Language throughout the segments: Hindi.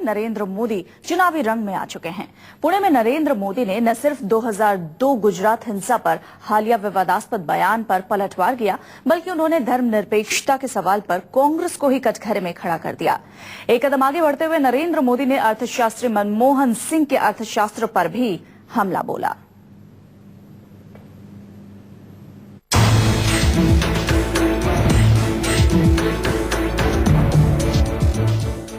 नरेंद्र मोदी चुनावी रंग में आ चुके हैं। पुणे में नरेंद्र मोदी ने न सिर्फ 2002 गुजरात हिंसा पर हालिया विवादास्पद बयान पर पलटवार किया, बल्कि उन्होंने धर्मनिरपेक्षता के सवाल पर कांग्रेस को ही कटघरे में खड़ा कर दिया। एक कदम आगे बढ़ते हुए नरेंद्र मोदी ने अर्थशास्त्री मनमोहन सिंह के अर्थशास्त्र पर भी हमला बोला।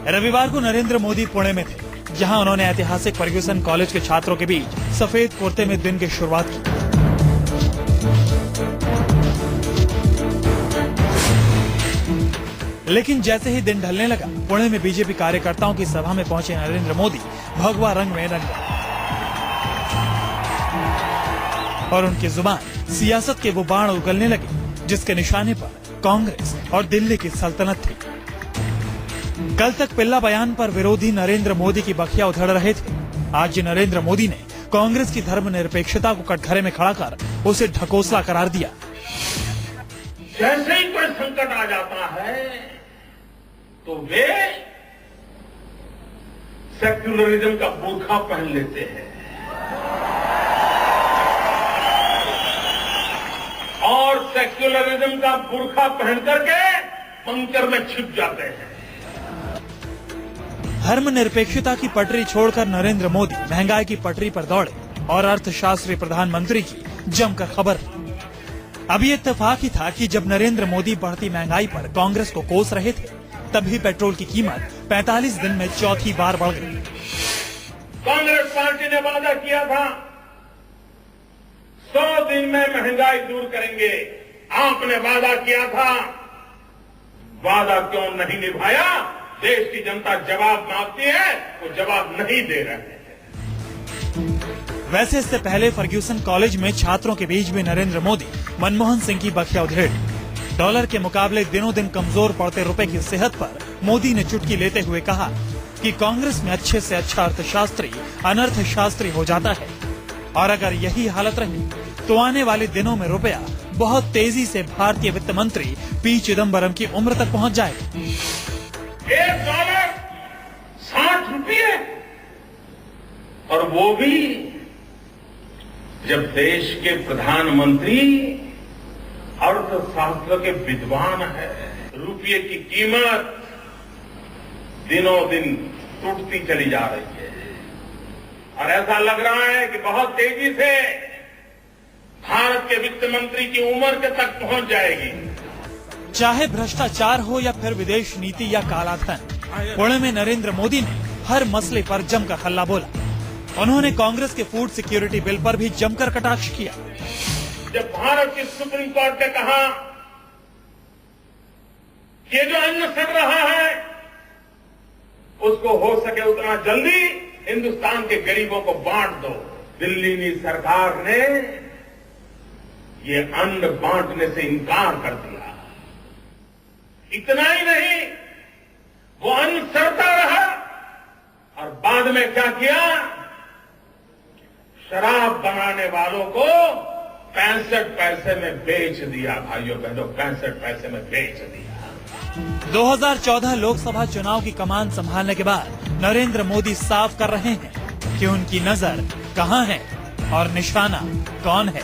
रविवार को नरेंद्र मोदी पुणे में थे, जहां उन्होंने ऐतिहासिक फर्ग्यूसन कॉलेज के छात्रों के बीच सफेद कुर्ते में दिन की शुरुआत की। लेकिन जैसे ही दिन ढलने लगा, पुणे में बीजेपी कार्यकर्ताओं की सभा में पहुंचे नरेंद्र मोदी भगवा रंग में रंग गए और उनकी जुबान सियासत के वो बाण उगलने लगे जिसके निशाने पर कांग्रेस और दिल्ली की सल्तनत थी। कल तक पिल्ला बयान पर विरोधी नरेंद्र मोदी की बखिया उधड़ रहे थे। आज नरेंद्र मोदी ने कांग्रेस की धर्मनिरपेक्षता को कटघरे में खड़ा कर उसे ढकोसला करार दिया। जैसे ही कोई संकट आ जाता है तो वे सेक्युलरिज्म का बुर्खा पहन लेते हैं और सेक्युलरिज्म का बुर्खा पहन करके बंकर में छिप जाते हैं। धर्मनिरपेक्षता की पटरी छोड़कर नरेंद्र मोदी महंगाई की पटरी पर दौड़े और अर्थशास्त्री प्रधानमंत्री की जमकर खबर ली। अब ये इत्तेफाक ही था कि जब नरेंद्र मोदी बढ़ती महंगाई पर कांग्रेस को कोस रहे थे, तभी पेट्रोल की कीमत 45 दिन में चौथी बार बढ़ गई। कांग्रेस पार्टी ने वादा किया था 100 दिन में महंगाई दूर करेंगे। आपने वादा किया था, वादा क्यों नहीं निभाया? देश की जनता जवाब मांगती है, वो जवाब नहीं दे रहे हैं। वैसे इससे पहले फर्ग्यूसन कॉलेज में छात्रों के बीच भी नरेंद्र मोदी मनमोहन सिंह की बखिया उधेड़। डॉलर के मुकाबले दिनों दिन कमजोर पड़ते रुपए की सेहत पर मोदी ने चुटकी लेते हुए कहा कि कांग्रेस में अच्छे से अच्छा अर्थशास्त्री अनर्थशास्त्री हो जाता है और अगर यही हालत रही तो आने वाले दिनों में रुपया बहुत तेजी से भारतीय वित्त मंत्री पी चिदम्बरम की उम्र तक पहुंच जाएगा। $1 ₹60 और वो भी जब देश के प्रधानमंत्री अर्थशास्त्र के विद्वान है। रुपये की कीमत दिनों दिन टूटती चली जा रही है और ऐसा लग रहा है कि बहुत तेजी से भारत के वित्त मंत्री की उम्र के तक पहुंच जाएगी। चाहे भ्रष्टाचार हो या फिर विदेश नीति या कालाधन, पुणे में नरेंद्र मोदी ने हर मसले पर जमकर हल्ला बोला। उन्होंने कांग्रेस के फूड सिक्योरिटी बिल पर भी जमकर कटाक्ष किया। जब भारत की सुप्रीम कोर्ट ने कहा कि ये जो अन्न सड़ रहा है उसको हो सके उतना जल्दी हिंदुस्तान के गरीबों को बांट दो, दिल्ली की सरकार ने ये अन्न बांटने से इनकार कर दिया। इतना ही नहीं, वो अन्न सड़ता रहा और बाद में क्या किया? शराब बनाने वालों को 65 पैसे में बेच दिया। भाइयों बहनों, 65 पैसे में बेच दिया। 2014 लोकसभा चुनाव की कमान संभालने के बाद नरेंद्र मोदी साफ कर रहे हैं कि उनकी नजर कहां है और निशाना कौन है।